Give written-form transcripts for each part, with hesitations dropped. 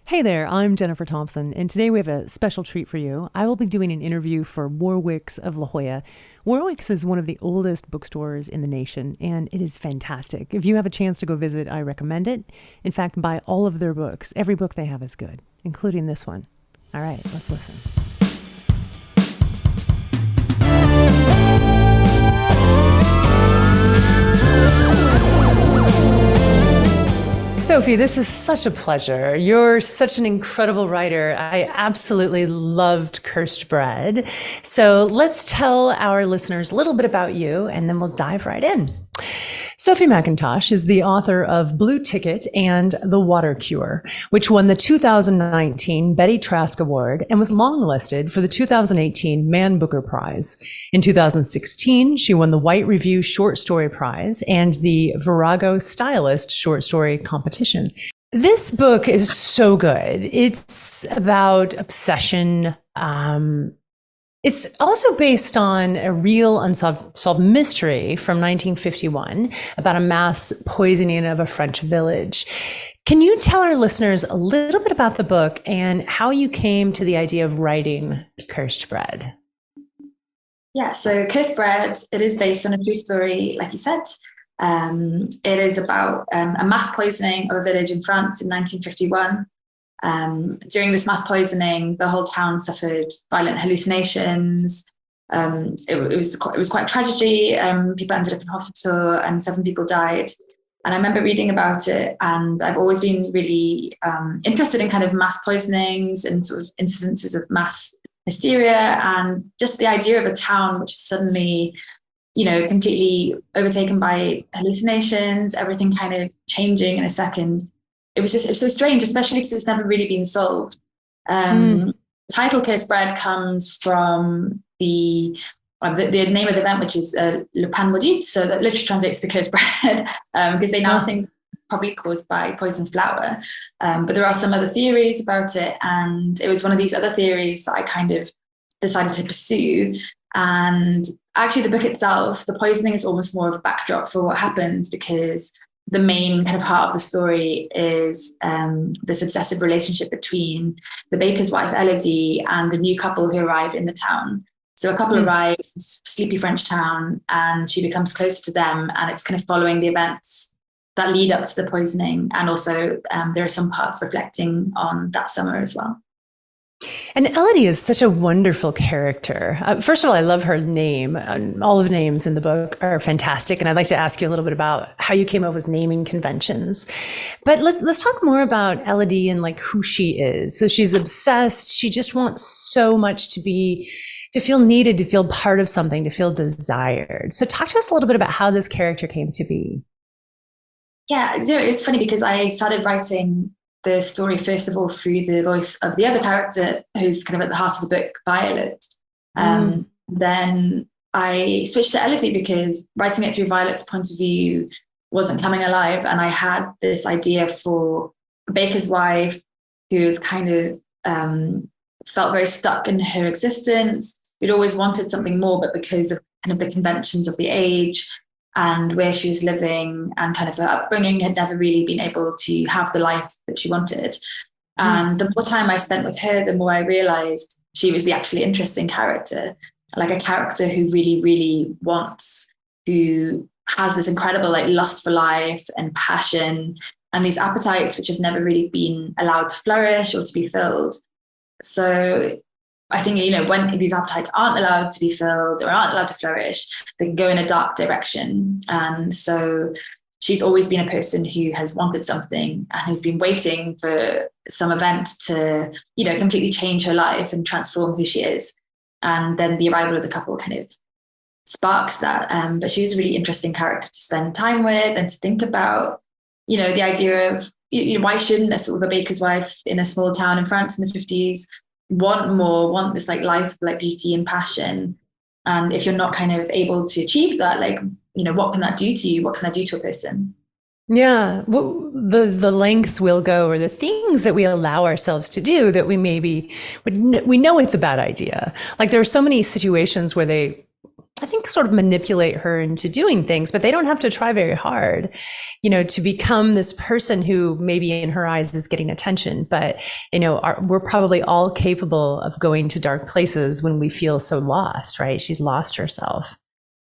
Hey there, I'm Jennifer Thompson, and today we have a special treat for you. I will be doing an interview for Warwick's of La Jolla. Warwick's is one of the oldest bookstores in the nation, and it is fantastic. If you have a chance to go visit, I recommend it. In fact, buy all of their books. Every book they have is good, including this one. All right, let's listen. Sophie, this is such a pleasure. You're such an incredible writer. I absolutely loved Cursed Bread. So let's tell our listeners a little bit about you, and then we'll dive right in. Sophie Mackintosh is the author of Blue Ticket and The Water Cure, which won the 2019 Betty Trask Award and was longlisted for the 2018 Man Booker Prize. In 2016, she won the White Review Short Story Prize and the Virago Stylist Short Story Competition. This book is so good. It's about obsession. It's also based on a real unsolved mystery from 1951 about a mass poisoning of a French village. Can you tell our listeners a little bit about the book and how you came to the idea of writing Cursed Bread? Yeah, so Cursed Bread, it is based on a true story, like you said. It is about a mass poisoning of a village in France in 1951. During this mass poisoning, the whole town suffered violent hallucinations. It was quite a tragedy. People ended up in hospital and 7 people died. And I remember reading about it, and I've always been really interested in kind of mass poisonings and sort of incidences of mass hysteria, and just the idea of a town which is suddenly, completely overtaken by hallucinations, everything kind of changing in a second. It was so strange, especially because it's never really been solved. The title Cursed Bread comes from the name of the event, which is Le Pain Maudit, so that literally translates to cursed bread, because they now think probably caused by poisoned flour. But there are some other theories about it, and it was one of these other theories that I kind of decided to pursue. And actually the book itself, the poisoning is almost more of a backdrop for what happens, because the main kind of heart of the story is this obsessive relationship between the baker's wife, Elodie, and the new couple who arrive in the town. So a couple arrives in a sleepy French town, and she becomes closer to them, and it's kind of following the events that lead up to the poisoning. And also there is some part reflecting on that summer as well. And Elodie is such a wonderful character. First of all, I love her name. All of the names in the book are fantastic. And I'd like to ask you a little bit about how you came up with naming conventions. But let's talk more about Elodie and like who she is. So she's obsessed. She just wants so much to feel needed, to feel part of something, to feel desired. So talk to us a little bit about how this character came to be. Yeah, it's funny because I started writing the story, first of all, through the voice of the other character who's kind of at the heart of the book, Violet. Then I switched to Elodie because writing it through Violet's point of view wasn't coming alive. And I had this idea for a baker's wife who's kind of felt very stuck in her existence. Who'd always wanted something more, but because of kind of the conventions of the age and where she was living and kind of her upbringing, had never really been able to have the life that she wanted. And the more time I spent with her, the more I realized she was the actually interesting character, like a character who really, really wants, who has this incredible like lust for life and passion and these appetites which have never really been allowed to flourish or to be filled. So I think, when these appetites aren't allowed to be filled or aren't allowed to flourish, they can go in a dark direction. And so she's always been a person who has wanted something and has been waiting for some event to, completely change her life and transform who she is. And then the arrival of the couple kind of sparks that. But she was a really interesting character to spend time with and to think about, the idea of, why shouldn't a sort of a baker's wife in a small town in France in the 50s want this like life, like beauty and passion? And if you're not kind of able to achieve that, like, what can that do to you? What can that do to a person? Yeah, well, the lengths we'll go, or the things that we allow ourselves to do that we maybe we know it's a bad idea. Like there are so many situations where I think, sort of manipulate her into doing things, but they don't have to try very hard, to become this person who maybe in her eyes is getting attention. But, we're probably all capable of going to dark places when we feel so lost, right? She's lost herself.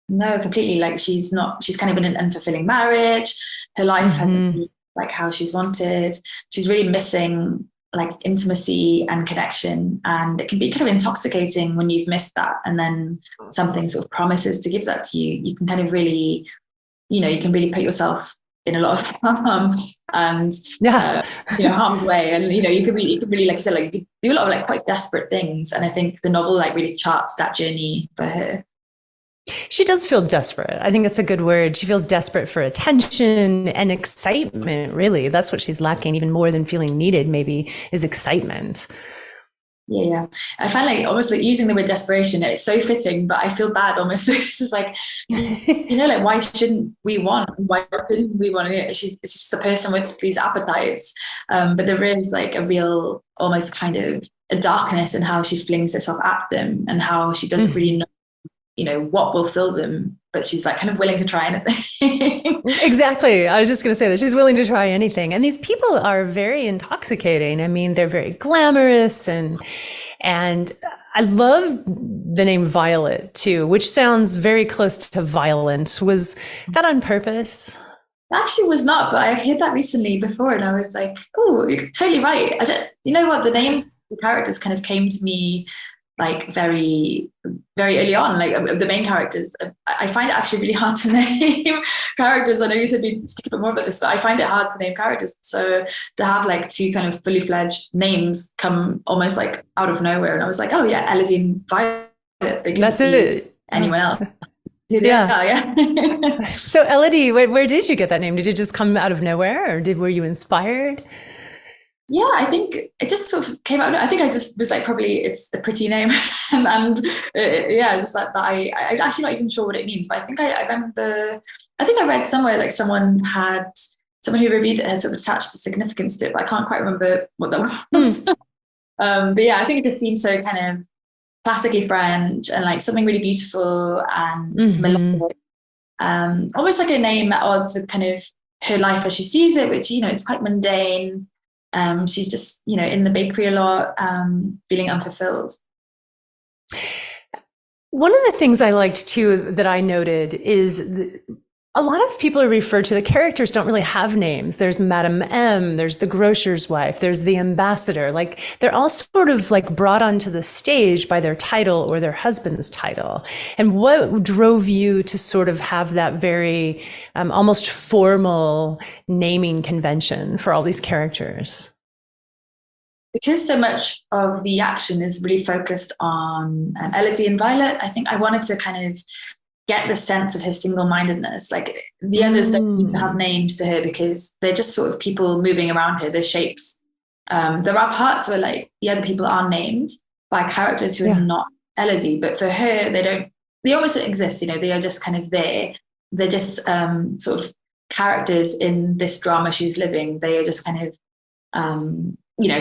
No, completely. Like she's kind of in an unfulfilling marriage. Her life hasn't been like how she's wanted. She's really missing like intimacy and connection. And it can be kind of intoxicating when you've missed that. And then something sort of promises to give that to you. You can kind of really, you can really put yourself in a lot of harm and harm's way. And, you could really, like you said, like you could do a lot of like quite desperate things. And I think the novel like really charts that journey for her. She does feel desperate. I think that's a good word. She feels desperate for attention and excitement, really. That's what she's lacking, even more than feeling needed, maybe, is excitement. Yeah. I find like almost like using the word desperation, it's so fitting, but I feel bad almost because it's like, like why shouldn't we want? Why shouldn't we want? It's just a person with these appetites. But there is like a real, almost kind of a darkness in how she flings herself at them and how she doesn't really know what will fill them, but she's like kind of willing to try anything. Exactly. I was just going to say that she's willing to try anything. And these people are very intoxicating. I mean, they're very glamorous and I love the name Violet too, which sounds very close to violent. Was that on purpose? It actually was not, but I've heard that recently before and I was like, oh, you're totally right. You know what? The names, the characters kind of came to me like very, very early on, like the main characters. I find it actually really hard to name characters. I know you said we'd speak a bit more about this, but I find it hard to name characters. So to have like two kind of fully fledged names come almost like out of nowhere. And I was like, oh yeah, Elodie and Violet. That's it. Anyone else. Yeah. So Elodie, where did you get that name? Did it just come out of nowhere or were you inspired? Yeah, I think it just sort of came out. I think I just was like, probably it's a pretty name. and it's just like that. I'm actually not even sure what it means, but I think I remember, I think I read somewhere like someone who reviewed it had sort of attached a significance to it, but I can't quite remember what that was. But yeah, I think it just seems so kind of classically French and like something really beautiful and melodic. Almost like a name at odds with kind of her life as she sees it, which, it's quite mundane. She's just, in the bakery a lot, feeling unfulfilled. One of the things I liked too that I noted is a lot of people are referred to, the characters don't really have names. There's Madame M, there's the grocer's wife, there's the ambassador. Like they're all sort of like brought onto the stage by their title or their husband's title. And what drove you to sort of have that very almost formal naming convention for all these characters? Because so much of the action is really focused on Elodie and Violet, I think I wanted to kind of get the sense of her single-mindedness. Like the others don't need to have names to her because they're just sort of people moving around her. They're shapes. There are parts where like the other people are named by characters who are not Elodie, but for her, they almost don't exist. They are just kind of there. They're just sort of characters in this drama she's living. They are just kind of,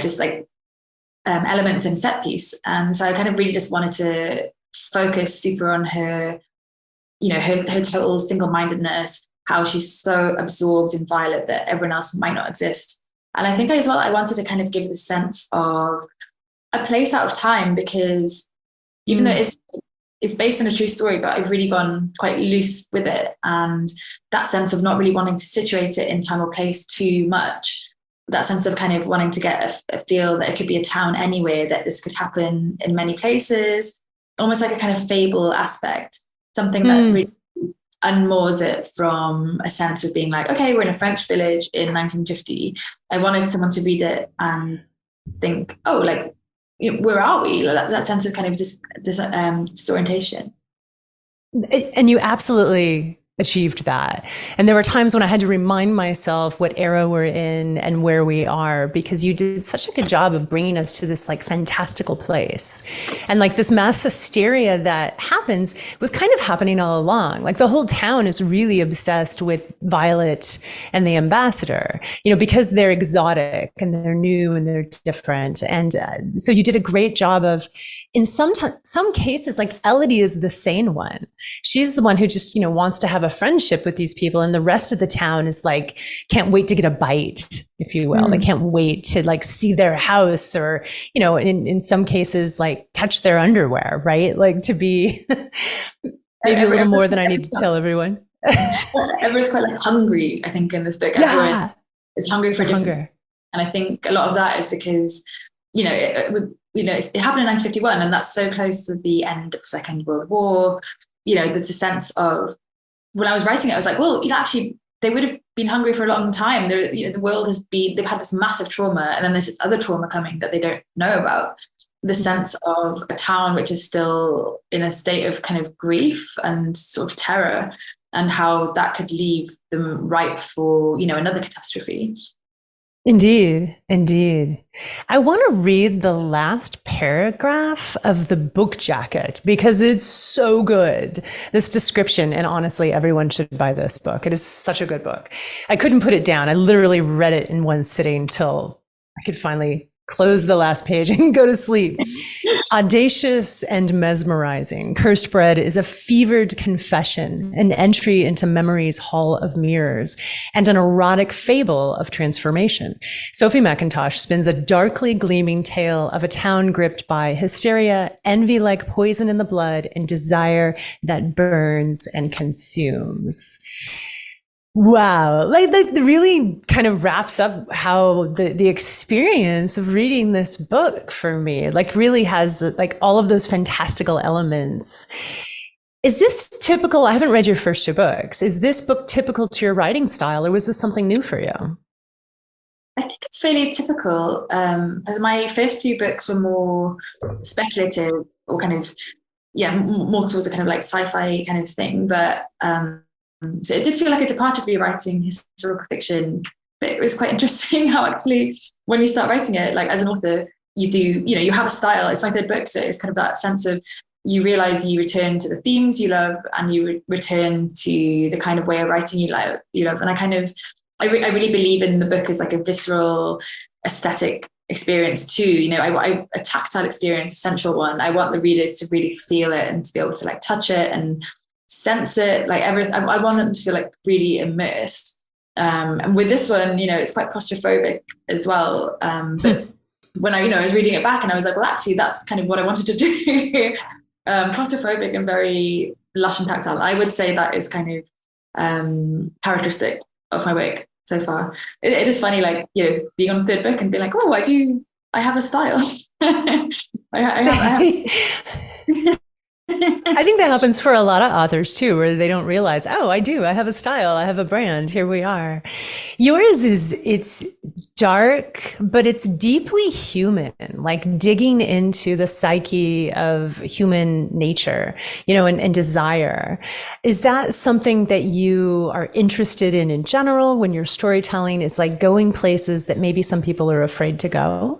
just like elements in set piece. And so I kind of really just wanted to focus super on her, her total single-mindedness, how she's so absorbed in Violet that everyone else might not exist. And I think as well, I wanted to kind of give the sense of a place out of time, because even though it's based on a true story, but I've really gone quite loose with it. And that sense of not really wanting to situate it in time or place too much, that sense of kind of wanting to get a feel that it could be a town anywhere, that this could happen in many places, almost like a kind of fable aspect. Something that really unmoors it from a sense of being like, okay, we're in a French village in 1950. I wanted someone to read it and think, oh, like, where are we? That sense of kind of just disorientation. And you absolutely achieved that. And there were times when I had to remind myself what era we're in and where we are, because you did such a good job of bringing us to this like fantastical place. And like this mass hysteria that happens was kind of happening all along. Like the whole town is really obsessed with Violet and the ambassador, you know, because they're exotic and they're new and they're different. And so you did a great job of, in some cases, like Elodie is the sane one. She's the one who just, you know, wants to have a friendship with these people, and the rest of the town is like, can't wait to get a bite, if you will. They can't wait to like see their house, or, you know, in some cases, like touch their underwear, right? Like to be maybe a little more than I need to tell everyone. Everyone's quite like hungry, I think, in this book. Everyone is hungry for different. Hunger. And I think a lot of that is because, you know, it happened in 1951, and that's so close to the end of the Second World War. You know, there's a sense of, when I was writing it, I was like, well, you know, actually, they would have been hungry for a long time. You know, the world they've had this massive trauma, and then there's this other trauma coming that they don't know about. The sense of a town which is still in a state of kind of grief and sort of terror, and how that could leave them ripe for, you know, another catastrophe. Indeed, indeed. I want to read the last paragraph of the book jacket because it's so good. This description, and honestly, everyone should buy this book. It is such a good book. I couldn't put it down. I literally read it in one sitting till I could finally close the last page and go to sleep. Audacious and mesmerizing, Cursed Bread is a fevered confession, an entry into memory's hall of mirrors, and an erotic fable of transformation. Sophie Mackintosh spins a darkly gleaming tale of a town gripped by hysteria, envy like poison in the blood, and desire that burns and consumes. Wow. Like that really kind of wraps up how the experience of reading this book for me, like really has like all of those fantastical elements. Is this typical? I haven't read your first two books. Is this book typical to your writing style, or was this something new for you? I think it's fairly typical, because my first two books were more speculative, or kind of, more towards a kind of like sci-fi kind of thing. But so it did feel like a departure to be writing historical fiction, but it was quite interesting how actually when you start writing it, like as an author, you have a style. It's my third book, so it's kind of that sense of, you realize you return to the themes you love, and you return to the kind of way of writing you love. And I really believe in the book as like a visceral aesthetic experience too. A tactile experience, a sensual one. I want the readers to really feel it and to be able to like touch it and sense it, like everything. I want them to feel like really immersed. And with this one, it's quite claustrophobic as well. But when I was reading it back, and I was like, well, actually, that's kind of what I wanted to do. Claustrophobic and very lush and tactile. I would say that is kind of characteristic of my work so far. It is funny, like, being on the third book and being like, oh, I have a style. I have I think that happens for a lot of authors too, where they don't realize, oh, I have a style, I have a brand, here we are. Yours it's dark, but it's deeply human, like digging into the psyche of human nature, and desire. Is that something that you are interested in general when your storytelling is like going places that maybe some people are afraid to go?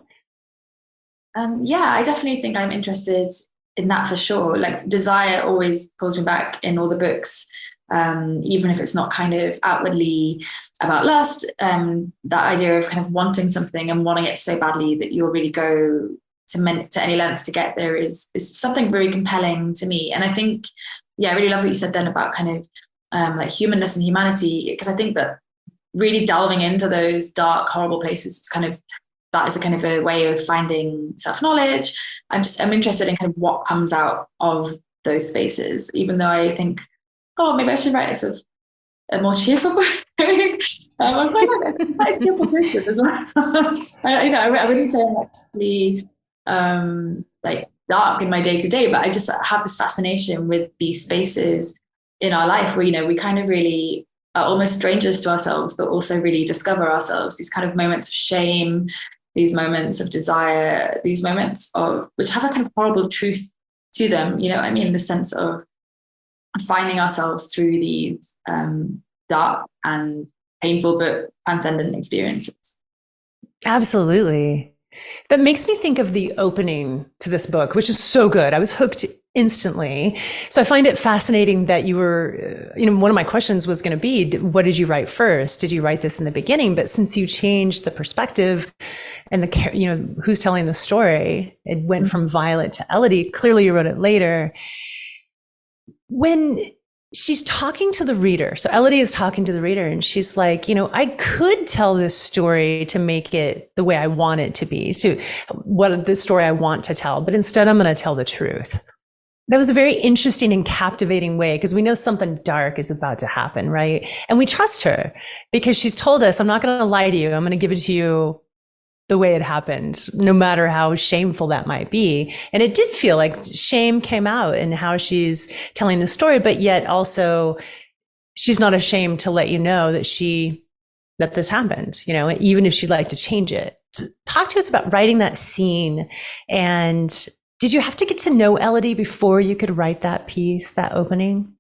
I definitely think I'm interested in that for sure. Like desire always pulls me back in all the books, even if it's not kind of outwardly about lust. That idea of kind of wanting something and wanting it so badly that you'll really go to any lengths to get there is something very compelling to me. And I think, I really love what you said then about kind of like humanness and humanity, because I think that really delving into those dark, horrible places, that is a kind of a way of finding self-knowledge. I'm interested in kind of what comes out of those spaces, even though I think, maybe I should write a sort of a more cheerful book. I'm quite cheerful person as well. I wouldn't say I'm actually like dark in my day-to-day, but I just have this fascination with these spaces in our life where, we kind of really are almost strangers to ourselves, but also really discover ourselves, these kind of moments of shame, these moments of desire, these moments of which have a kind of horrible truth to them, the sense of finding ourselves through these dark and painful but transcendent experiences. Absolutely. That makes me think of the opening to this book, which is so good. I was hooked instantly. So I find it fascinating that you were, one of my questions was going to be, what did you write first? Did you write this in the beginning? But since you changed the perspective and who's telling the story, it went from Violet to Elodie. Clearly you wrote it later. When she's talking to the reader, so Elodie is talking to the reader and she's like, I could tell this story to make it the way I want it to be, to what the story I want to tell, but instead I'm going to tell the truth. That was a very interesting and captivating way, because we know something dark is about to happen, right? And we trust her because she's told us, I'm not going to lie to you. I'm going to give it to you the way it happened, no matter how shameful that might be. And it did feel like shame came out in how she's telling the story, but yet also she's not ashamed to let you know that this happened, even if she'd like to change it. Talk to us about writing that scene. And did you have to get to know Elodie before you could write that piece, that opening?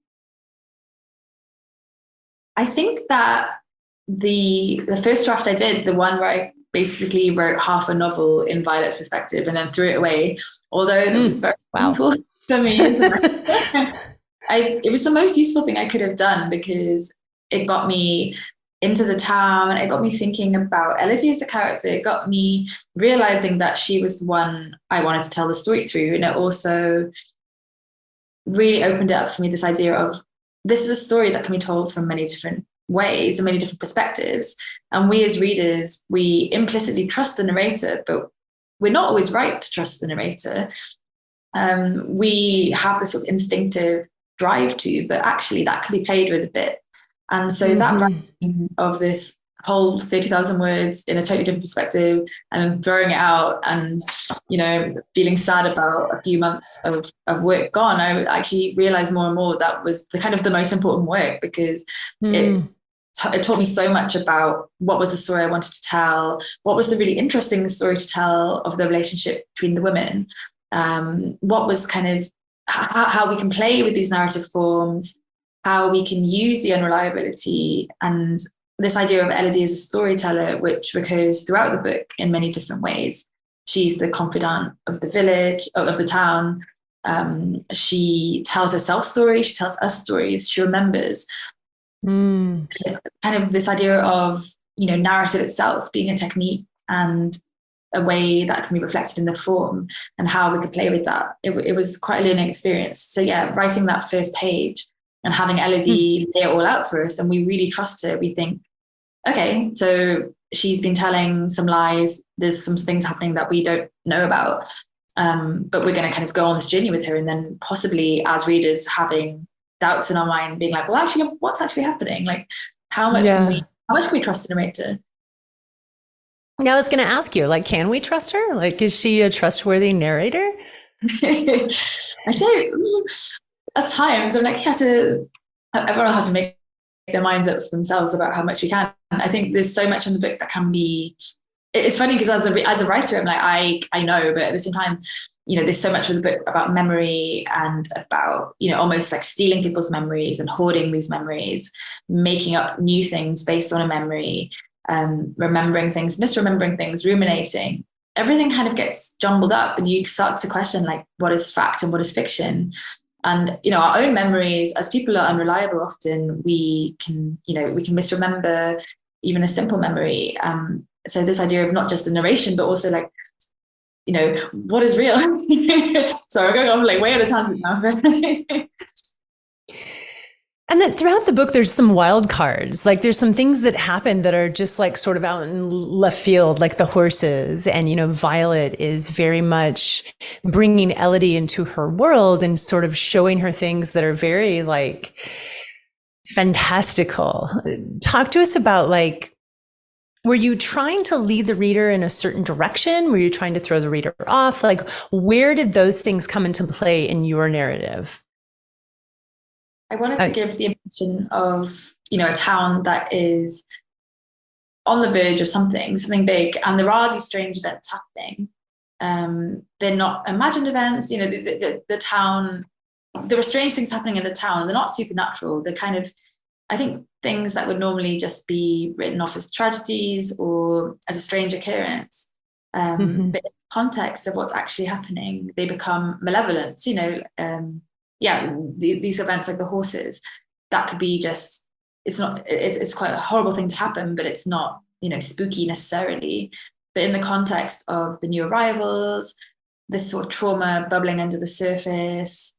I think that the first draft I did, the one where I basically wrote half a novel in Violet's perspective and then threw it away, although it was very painful for me. It was the most useful thing I could have done, because it got me into the town. It got me thinking about Elodie as a character. It got me realizing that she was the one I wanted to tell the story through. And it also really opened it up for me, this idea of this is a story that can be told from many different ways and many different perspectives. And we as readers, we implicitly trust the narrator, but we're not always right to trust the narrator. We have this sort of instinctive drive to, but actually that can be played with a bit. And so that writing of this whole 30,000 words in a totally different perspective and then throwing it out and, feeling sad about a few months of work gone, I actually realized more and more that was the kind of the most important work, because it taught me so much about what was the story I wanted to tell, what was the really interesting story to tell of the relationship between the women, what was kind of how we can play with these narrative forms, how we can use the unreliability, and this idea of Elodie as a storyteller, which recurs throughout the book in many different ways. She's the confidant of the village, of the town. She tells herself stories. She tells us stories. She remembers. Kind of this idea of, narrative itself being a technique and a way that can be reflected in the form, and how we could play with that. It was quite a learning experience. So yeah, writing that first page and having Elodie lay it all out for us, and we really trust her. We think, okay, so she's been telling some lies. There's some things happening that we don't know about, but we're going to kind of go on this journey with her, and then possibly as readers having doubts in our mind, being like, well, actually, what's actually happening? Like, how much can we trust the narrator? Now I was going to ask you, can we trust her? Is she a trustworthy narrator? I don't. At times, I'm like, everyone has to make their minds up for themselves about how much we can. I think there's so much in the book that can be. It's funny because as a writer, I'm like, I know, but at the same time, there's so much of the book about memory and about, almost like stealing people's memories and hoarding these memories, making up new things based on a memory, remembering things, misremembering things, ruminating. Everything kind of gets jumbled up, and you start to question, like, what is fact and what is fiction? And, our own memories, as people are unreliable, often we can misremember even a simple memory. So this idea of not just the narration, but also like, what is real? So we're going on like way out of time now. And that throughout the book, there's some wild cards. There's some things that happen that are just sort of out in left field, like the horses. And, Violet is very much bringing Elodie into her world and sort of showing her things that are very fantastical. Talk to us about were you trying to lead the reader in a certain direction? Were you trying to throw the reader off? Where did those things come into play in your narrative? I wanted to give the impression of, a town that is on the verge of something big, and there are these strange events happening. They're not imagined events. The town there were strange things happening in the town, and they're not supernatural. They're kind of, I think, things that would normally just be written off as tragedies or as a strange occurrence. But in the context of what's actually happening, they become malevolent. These events like the horses, that could be just, it's quite a horrible thing to happen, but it's not, spooky necessarily. But in the context of the new arrivals, this sort of trauma bubbling under the surface,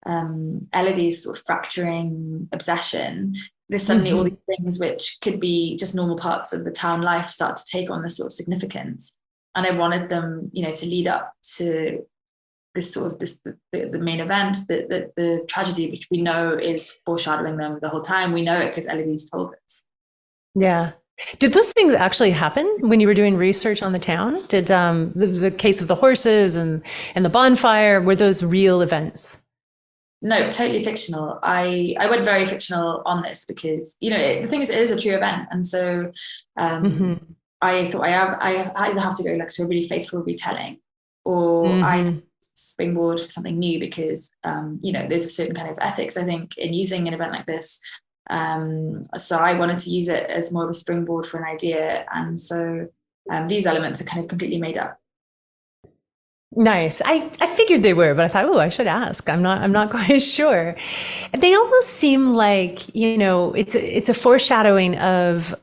Elodie's sort of fracturing obsession, there's suddenly all these things which could be just normal parts of the town life start to take on this sort of significance. And I wanted them, to lead up to this sort of the main event, the tragedy, which we know is foreshadowing them the whole time. We know it because Elodie's told us. Yeah. Did those things actually happen when you were doing research on the town? Did the case of the horses and the bonfire, were those real events? No, totally fictional. I went very fictional on this because, the thing is, it is a true event. And so I thought I either have to go like to a really faithful retelling, or I springboard for something new because, there's a certain kind of ethics, I think, in using an event like this. So I wanted to use it as more of a springboard for an idea. And so these elements are kind of completely made up. Nice. I figured they were, but I thought, oh, I should ask. I'm not quite sure. They almost seem like, it's a foreshadowing of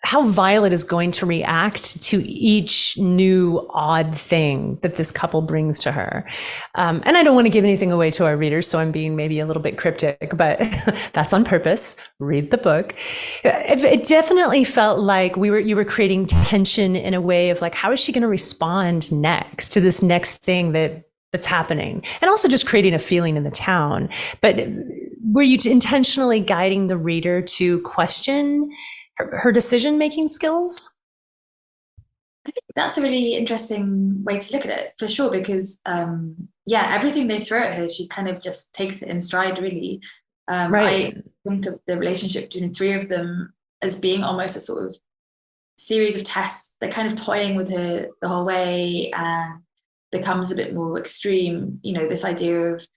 how Violet is going to react to each new odd thing that this couple brings to her. And I don't want to give anything away to our readers, so I'm being maybe a little bit cryptic, but that's on purpose. Read the book. It definitely felt like you were creating tension in a way of like, how is she going to respond next to this next thing that's happening? And also just creating a feeling in the town. But were you intentionally guiding the reader to question her decision-making skills? I think that's a really interesting way to look at it, for sure, because everything they throw at her, she kind of just takes it in stride, really. Right. I think of the relationship between the three of them as being almost a sort of series of tests. They're kind of toying with her the whole way, and becomes a bit more extreme. This idea of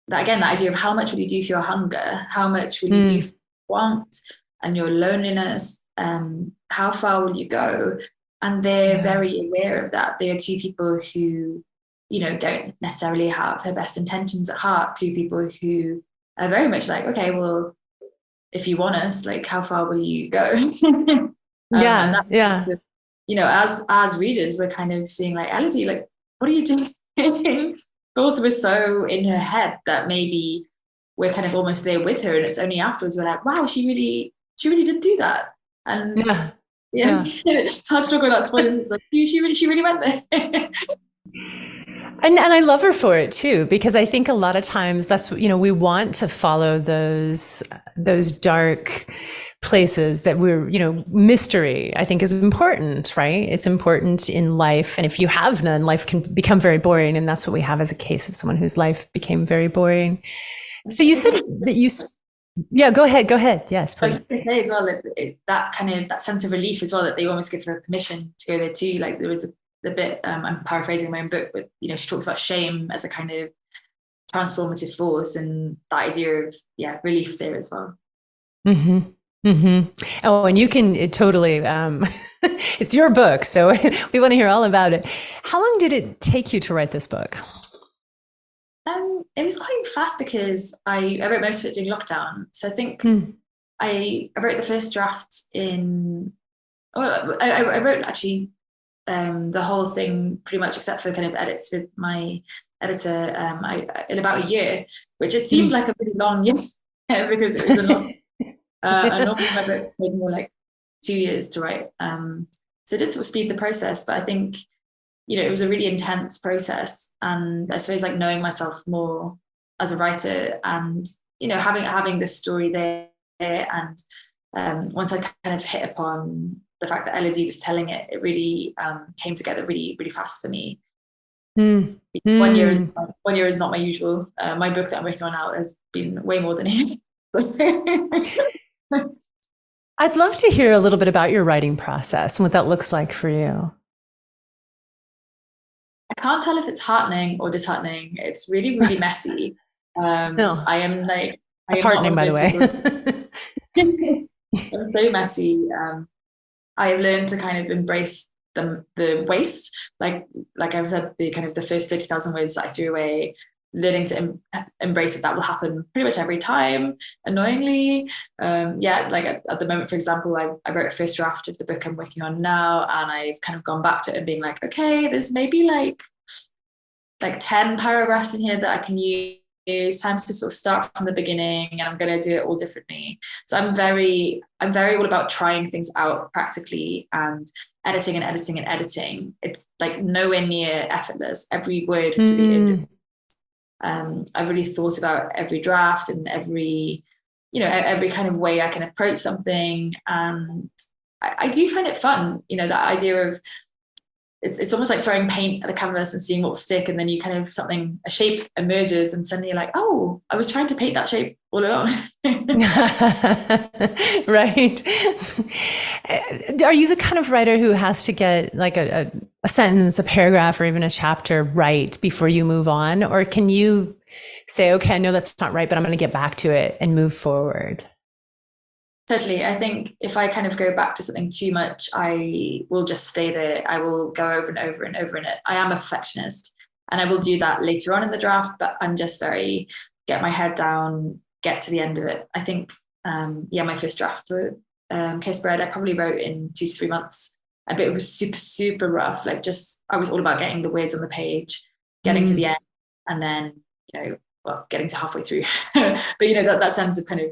that idea of how much will you do for your hunger? How much will you do for what you want? And your loneliness, how far will you go? And they're very aware of that. They are two people who, don't necessarily have her best intentions at heart. Two people who are very much like, okay, well, if you want us, like, how far will you go? As readers, we're kind of seeing like, Elodie, like, what are you doing? Also, we're so in her head that maybe we're kind of almost there with her, and it's only afterwards we're like, wow, she really did do that. And it's hard to talk about spoilers. It's like she really went there. And I love her for it too, because I think a lot of times that's, we want to follow those dark places that mystery, I think, is important, right? It's important in life. And if you have none, life can become very boring. And that's what we have as a case of someone whose life became very boring. So you said that go ahead. Yes, please. I was going to say as well, that sense of relief as well, that they almost give her permission to go there too. Like there was a bit, I'm paraphrasing my own book, but she talks about shame as a kind of transformative force, and that idea of relief there as well. Oh, and you can totally, it's your book, so we want to hear all about it. How long did it take you to write this book? It was quite fast because I wrote most of it during lockdown. So I think I wrote the first draft I wrote actually the whole thing pretty much, except for kind of edits with my editor, in about a year, which it seemed like a pretty long year because it was a lot. Normally my book made more like 2 years to write. So it did sort of speed the process, but I think it was a really intense process, and I suppose like knowing myself more as a writer, and having this story there, and once I kind of hit upon the fact that Elodie was telling it, it really came together really, really fast for me. 1 year is not my usual. My book that I'm working on now has been way more than a year. I'd love to hear a little bit about your writing process and what that looks like for you. I can't tell if it's heartening or disheartening. It's really, really messy. No, I that's am not one heartening, of by the those people. way. I'm so messy. I have learned to kind of embrace the waste, like I've said, the kind of the first 30,000 words that I threw away. Learning to embrace it, that will happen pretty much every time. Annoyingly, like at the moment, for example, I wrote a first draft of the book I'm working on now, and I've kind of gone back to it and being like, okay, there's maybe like 10 paragraphs in here that I can use. Time to sort of start from the beginning, and I'm going to do it all differently. So I'm very all about trying things out practically and editing and editing and editing. It's like nowhere near effortless. Every word is really I've really thought about every draft and every kind of way I can approach something, and I do find it fun. That idea of it's almost like throwing paint at a canvas and seeing what will stick, and then you kind of a shape emerges, and suddenly you're like, oh, I was trying to paint that shape all along. Right. Are you the kind of writer who has to get like a sentence, a paragraph, or even a chapter right before you move on? Or can you say, okay, I know that's not right, but I'm going to get back to it and move forward? Totally. I think if I kind of go back to something too much, I will just stay there. I will go over and over and over in it. I am a perfectionist, and I will do that later on in the draft, but I'm just very get my head down, get to the end of it. I think, my first draft for Case Bread, I probably wrote in 2 to 3 months. But it was super, super rough. I was all about getting the words on the page, getting to the end, and then, getting to halfway through. But, that sense of kind of,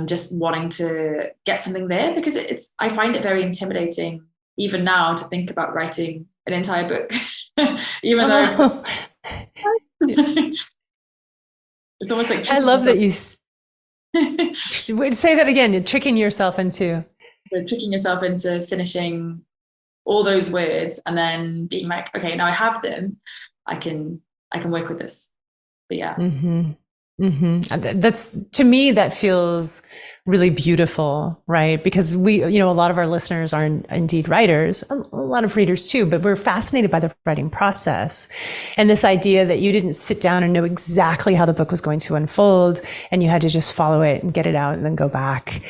just wanting to get something there, because I find it very intimidating even now to think about writing an entire book, even though it's almost like I love that you say that again. You're tricking yourself into finishing all those words and then being like, okay, now I have them, I can work with this. But yeah. That's, to me, that feels really beautiful, right? Because a lot of our listeners are indeed writers, a lot of readers too, but we're fascinated by the writing process. And this idea that you didn't sit down and know exactly how the book was going to unfold, and you had to just follow it and get it out and then go back,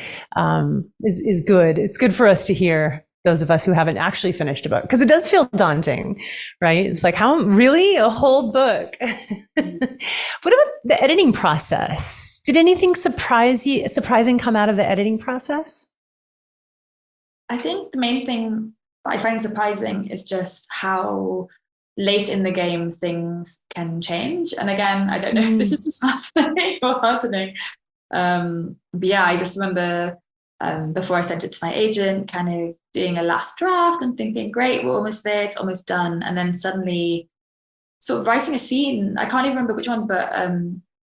is good. It's good for us to hear, those of us who haven't actually finished a book, because it does feel daunting, right? It's like, how, really, a whole book? What about the editing process? Did anything surprising come out of the editing process? I think the main thing that I find surprising is just how late in the game things can change. And again, I don't know if this is disheartening or heartening. But yeah, I just remember before I sent it to my agent, kind of doing a last draft and thinking, great, we're almost there, it's almost done. And then suddenly sort of writing a scene, I can't even remember which one, but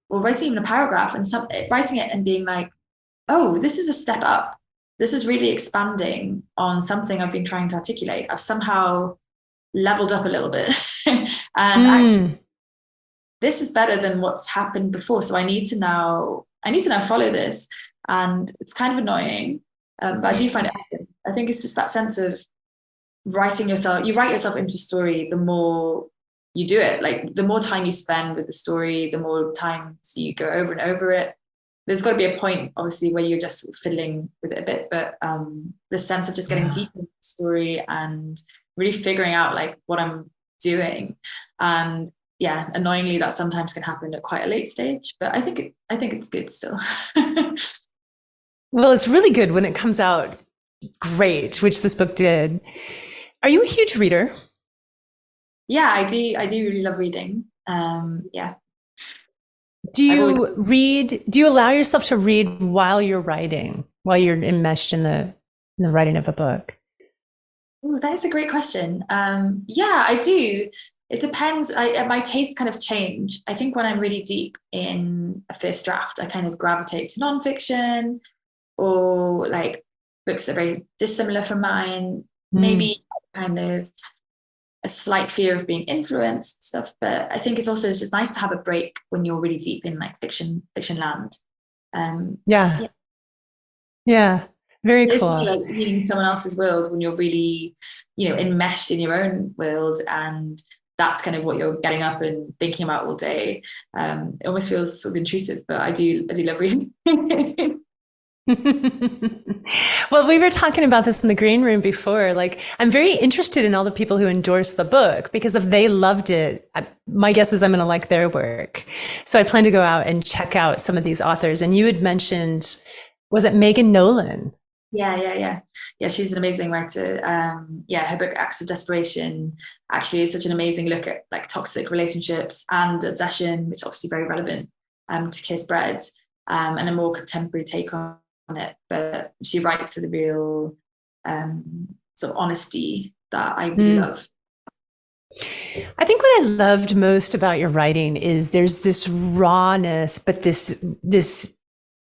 or writing even a paragraph and writing it and being like, oh, this is a step up. This is really expanding on something I've been trying to articulate. I've somehow leveled up a little bit. And actually, this is better than what's happened before. So I need to now follow this. And it's kind of annoying, but I do find it happen. I think it's just that sense of you write yourself into a story, the more you do it. Like the more time you spend with the story, the more times you go over and over it. There's got to be a point, obviously, where you're just fiddling with it a bit, but the sense of just getting deep into the story and really figuring out like what I'm doing. And yeah, annoyingly, that sometimes can happen at quite a late stage, but I think it's good still. Well, it's really good when it comes out great, which this book did. Are you a huge reader? Yeah, I do really love reading. Yeah. Do you allow yourself to read while you're writing, while you're enmeshed in the writing of a book? Oh, that is a great question. Yeah, I do. It depends. My tastes kind of change. I think when I'm really deep in a first draft, I kind of gravitate to nonfiction or like books that are very dissimilar from mine. Maybe kind of a slight fear of being influenced stuff. But I think it's just nice to have a break when you're really deep in like fiction land. Yeah. Very cool. It's really like reading someone else's world when you're really, enmeshed in your own world, and that's kind of what you're getting up and thinking about all day. It almost feels sort of intrusive, but I do love reading. Well, we were talking about this in the green room before. Like, I'm very interested in all the people who endorse the book, because if they loved it, my guess is I'm going to like their work. So I plan to go out and check out some of these authors. And you had mentioned, was it Megan Nolan? Yeah, she's an amazing writer. Her book Acts of Desperation actually is such an amazing look at like toxic relationships and obsession, which is obviously very relevant to Kiss Bread, and a more contemporary take on it. But she writes with a real sort of honesty that I really love. I think what I loved most about your writing is there's this rawness, but this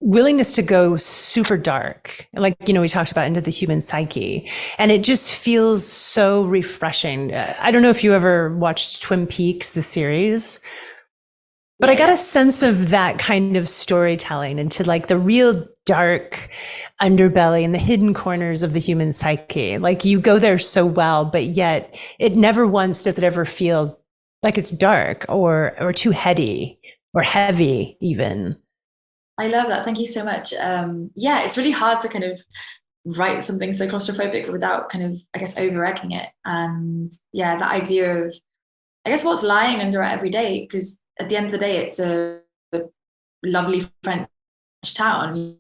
willingness to go super dark. Like, we talked about Into the Human Psyche, and it just feels so refreshing. I don't know if you ever watched Twin Peaks, the series, but I got a sense of that kind of storytelling into like the real dark underbelly and the hidden corners of the human psyche. Like, you go there so well, but yet it never once does it ever feel like it's dark or too heady or heavy even. I love that. Thank you so much. It's really hard to kind of write something so claustrophobic without kind of, I guess, over-egging it. And that idea of, I guess, what's lying under it every day, because at the end of the day, it's a lovely French town.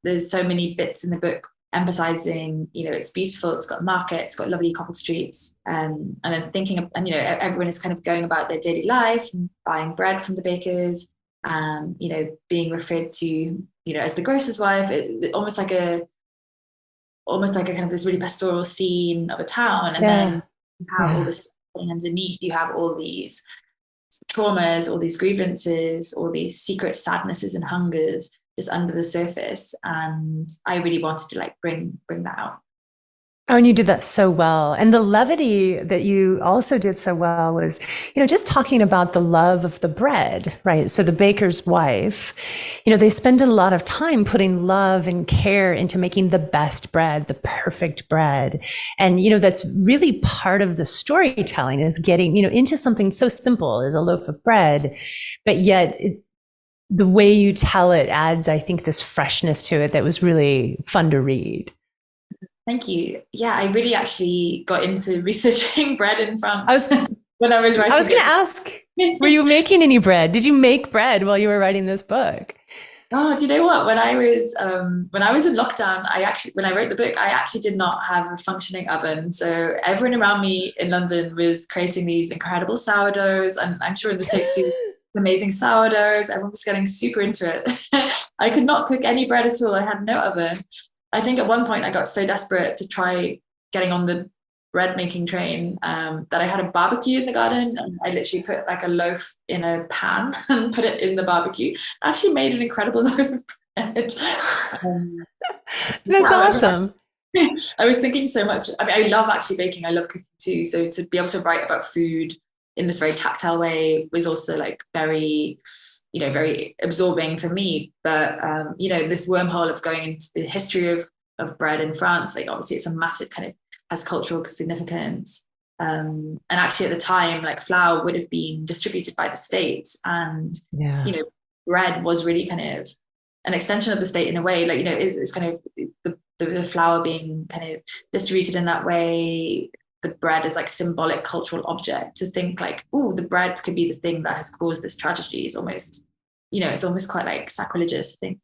There's so many bits in the book emphasizing, it's beautiful, it's got markets, it's got lovely cobbled streets, and then thinking of, and everyone is kind of going about their daily life and buying bread from the bakers, being referred to, as the grocer's wife, almost like a kind of this really pastoral scene of a town. And then you have all this underneath, you have all these traumas, all these grievances, all these secret sadnesses and hungers just under the surface. And I really wanted to like bring that out. Oh, and you did that so well. And the levity that you also did so well was, just talking about the love of the bread, right? So the baker's wife, they spend a lot of time putting love and care into making the best bread, the perfect bread. And, that's really part of the storytelling, is getting, into something so simple as a loaf of bread, but yet the way you tell it adds, I think, this freshness to it that was really fun to read. Thank you. Yeah, I really actually got into researching bread in France when I was writing. I was going to ask, were you making any bread? Did you make bread while you were writing this book? Oh, do you know what? When I was in lockdown, when I wrote the book, I actually did not have a functioning oven. So everyone around me in London was creating these incredible sourdoughs, and I'm sure in the States too, amazing sourdoughs. Everyone was getting super into it. I could not cook any bread at all. I had no oven. I think at one point I got so desperate to try getting on the bread making train that I had a barbecue in the garden, and I literally put like a loaf in a pan and put it in the barbecue. I actually made an incredible loaf of bread. That's awesome. I was thinking so much. I mean, I love actually baking. I love cooking too. So to be able to write about food in this very tactile way was also like very absorbing for me. But this wormhole of going into the history of bread in France, like obviously it's a massive kind of, has cultural significance. And actually at the time, like flour would have been distributed by the states, and bread was really kind of an extension of the state in a way. Like, it's kind of the flour being kind of distributed in that way. The bread is like symbolic cultural object. To think like, oh, the bread could be the thing that has caused this tragedy is almost, it's almost quite like sacrilegious, I think.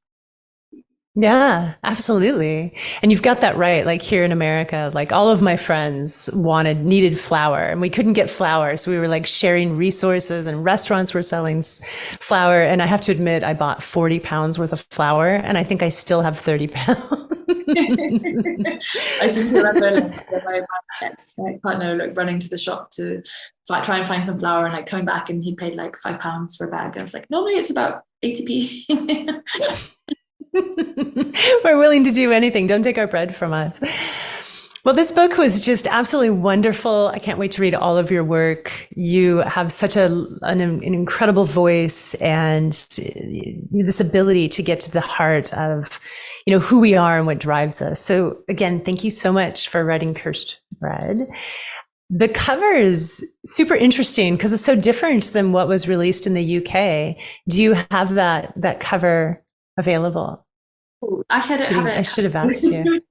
Yeah, absolutely. And you've got that right. Like here in America, like all of my friends needed flour, and we couldn't get flour. So we were like sharing resources, and restaurants were selling flour. And I have to admit, I bought 40 pounds worth of flour, and I think I still have 30 pounds. I seem to remember my partner like running to the shop to try and find some flour, and like coming back, and he paid like £5 for a bag. And I was like, normally it's about 80p. We're willing to do anything. Don't take our bread from us. Well, this book was just absolutely wonderful. I can't wait to read all of your work. You have such an incredible voice, and this ability to get to the heart of, who we are and what drives us. So again, thank you so much for writing Cursed Bread. The cover is super interesting because it's so different than what was released in the UK. Do you have that cover available? Ooh, actually, I don't have it. I should have asked you.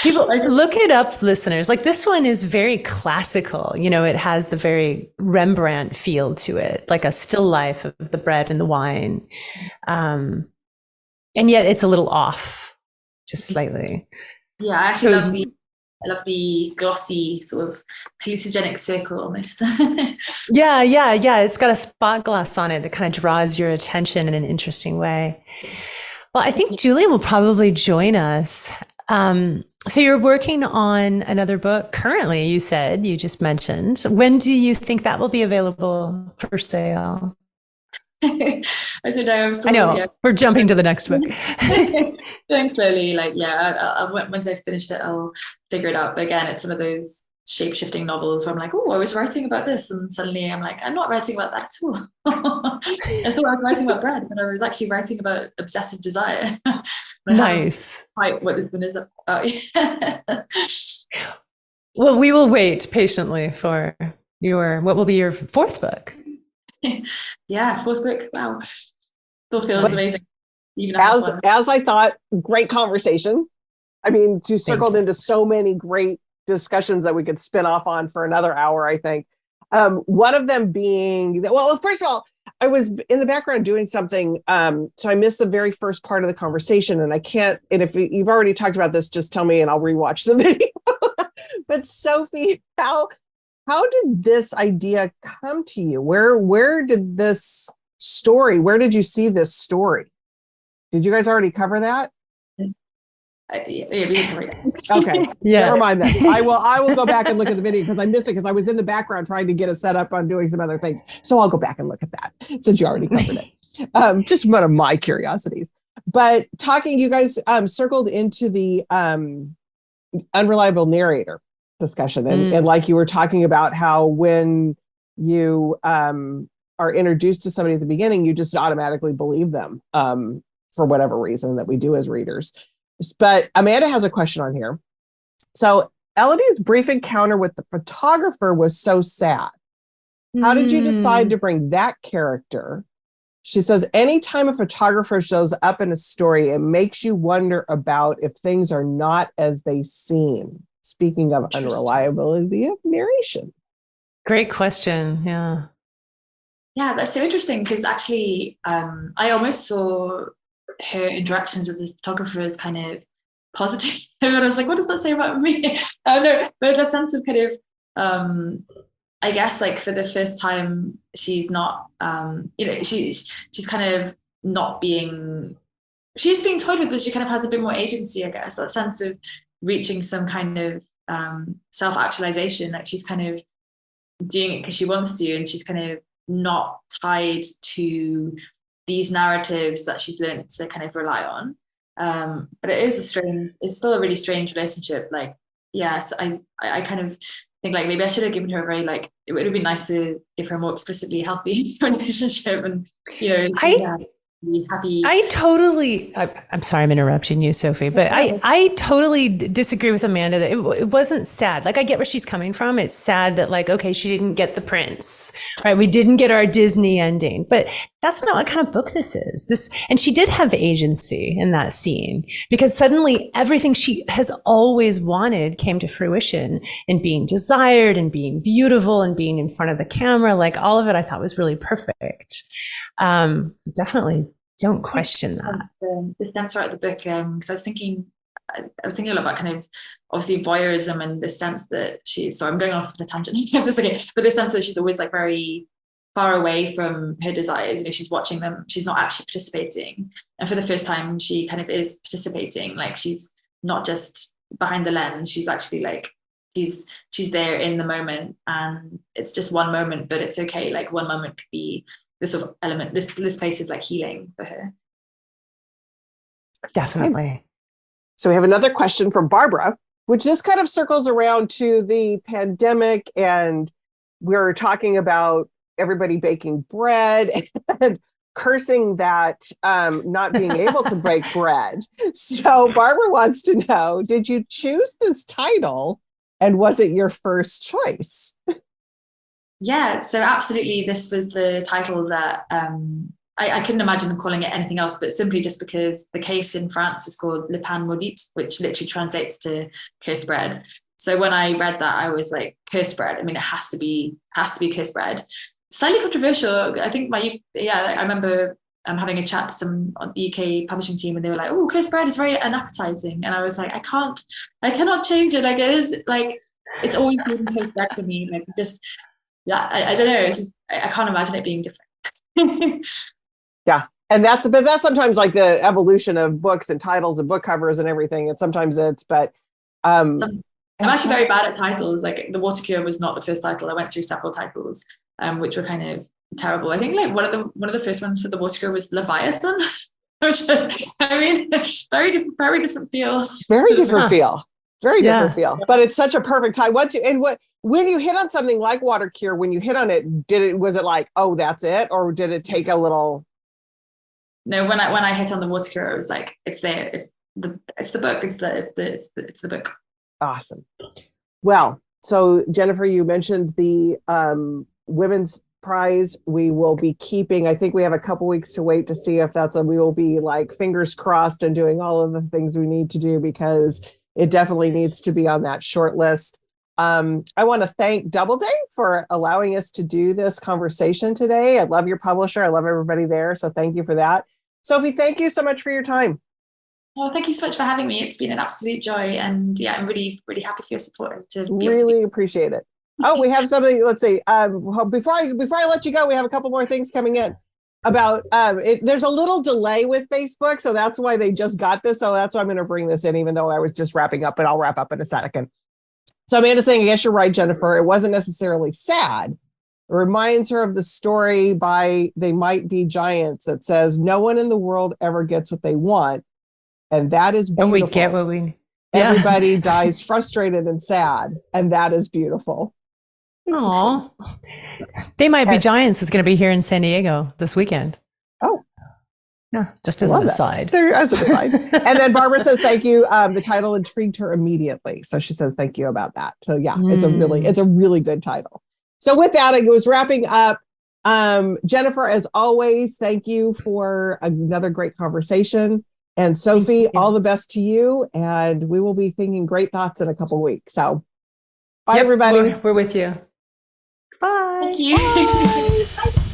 People look it up, listeners. Like this one is very classical. You know, it has the very Rembrandt feel to it, like a still life of the bread and the wine. And yet it's a little off, just slightly. Yeah, I actually love the glossy sort of hallucinogenic circle almost. Yeah. It's got a spot glass on it that kind of draws your attention in an interesting way. Well, I think Julie will probably join us. So you're working on another book currently, you said, you just mentioned. When do you think that will be available for sale? I don't know. I know. We're jumping to the next book. Doing slowly. Like, yeah, once I've finished it, I'll figure it out. But again, it's one of those shape-shifting novels where I'm like, oh, I was writing about this. And suddenly I'm like, I'm not writing about that at all. I thought I was writing about bread, but I was actually writing about obsessive desire. Nice. Quite what this one is about. Well, we will wait patiently for what will be your fourth book? Yeah, fourth book. Wow. Still feels amazing. Even as I thought, great conversation. I mean, you circled into so many great discussions that we could spin off on for another hour, I think. One of them being, well, first of all, I was in the background doing something, so I missed the very first part of the conversation, and I can't, and if you've already talked about this, just tell me and I'll rewatch the video. But Sophie, how did this idea come to you? Where did this story, where did you see this story? Did you guys already cover that? Yeah, we did cover it. Okay. Yeah. Never mind then. I will go back and look at the video because I missed it because I was in the background trying to get a setup on doing some other things. So I'll go back and look at that since you already covered it. Just one of my curiosities. But you guys circled into the unreliable narrator discussion. And like you were talking about how when you are introduced to somebody at the beginning, you just automatically believe them for whatever reason that we do as readers. But Amanda has a question on here. So Elodie's brief encounter with the photographer was so sad. How did you decide to bring that character? She says, anytime a photographer shows up in a story, it makes you wonder about if things are not as they seem. Speaking of unreliability of narration. Great question. Yeah. Yeah, that's so interesting because actually I almost saw her interactions with the photographer as kind of positive. And I was like, what does that say about me? I don't know. But a sense of kind of I guess like for the first time she's not she's kind of not being she's being toyed with, but she kind of has a bit more agency, I guess. That sense of reaching some kind of self-actualization, like she's kind of doing it because she wants to, and she's kind of not tied to these narratives that she's learned to kind of rely on. But it's still a really strange relationship. Like, yes, I kind of think like maybe I should have given her a very like, it would have been nice to give her a more explicitly healthy relationship, and happy. I'm sorry I'm interrupting you, Sophie, but I totally disagree with Amanda that it wasn't sad. Like I get where she's coming from. It's sad that like, okay, she didn't get the prince, right? We didn't get our Disney ending, but that's not what kind of book this is. And she did have agency in that scene because suddenly everything she has always wanted came to fruition in being desired and being beautiful and being in front of the camera. Like all of it I thought was really perfect. Definitely don't question that. The sense right at the book, because I was thinking a lot about kind of obviously voyeurism and the sense that I'm going off on a tangent. That's okay. But the sense that she's always like very far away from her desires. She's watching them. She's not actually participating. And for the first time, she kind of is participating. Like she's not just behind the lens. She's actually like, she's there in the moment, and it's just one moment, but it's okay. Like one moment could be this sort of element, this place of like healing for her. Definitely. So we have another question from Barbara, which just kind of circles around to the pandemic, and we're talking about everybody baking bread and cursing that not being able to bake bread. So Barbara wants to know, did you choose this title And was it your first choice? Yeah, so absolutely, this was the title that I couldn't imagine calling it anything else, but simply just because the case in France is called Le Pain Maudit, which literally translates to cursed bread. So when I read that, I was like, cursed bread. I mean, it has to be cursed bread. Slightly controversial. I think I remember having a chat to some on the UK publishing team, and they were like, "Oh, cursed bread is very unappetizing," and I was like, I cannot change it. Like, it is like, it's always been cursed bread for me. Like, just, yeah, I don't know. It's just, I can't imagine it being different. Yeah. And that's sometimes like the evolution of books and titles and book covers and everything. And sometimes I'm actually very bad at titles. Like, The Water Cure was not the first title. I went through several titles, which were kind of terrible. I think like one of the first ones for The Water Cure was Leviathan, which, I mean, very different feel. Very different feel. Very different feel. But it's such a perfect time. When you hit on something like Water Cure, when you hit on it, was it like, oh, that's it? Or did it take a little? No, when I hit on The Water Cure, it was like, it's there. It's the book. It's the book. Awesome. Well, so Jeniffer, you mentioned the Women's Prize. We will be keeping, I think we have a couple weeks to wait to see if we will be like fingers crossed and doing all of the things we need to do, because it definitely needs to be on that short list. I want to thank Doubleday for allowing us to do this conversation today. I love your publisher. I love everybody there. So thank you for that. Sophie, thank you so much for your time. Well, thank you so much for having me. It's been an absolute joy. And yeah, I'm really, really happy for your support. Really appreciate it. Oh, we have something. Let's see. Before I let you go, we have a couple more things coming in about there's a little delay with Facebook. So that's why they just got this. So that's why I'm going to bring this in, even though I was just wrapping up, but I'll wrap up in a second. So Amanda's saying, I guess you're right, Jeniffer. It wasn't necessarily sad. It reminds her of the story by They Might Be Giants that says, no one in the world ever gets what they want. And that is beautiful. And we get what we... Everybody dies frustrated and sad. And that is beautiful. Aw. They Might Be Giants is going to be here in San Diego this weekend. Oh. Yeah, just as an aside. As an aside. And then Barbara says, thank you. The title intrigued her immediately. So she says, thank you about that. So yeah, it's a really good title. So with that, I was wrapping up. Jeniffer, as always, thank you for another great conversation. And Sophie, all the best to you. And we will be thinking great thoughts in a couple of weeks. So bye, everybody. We're with you. Bye. Thank you. Bye.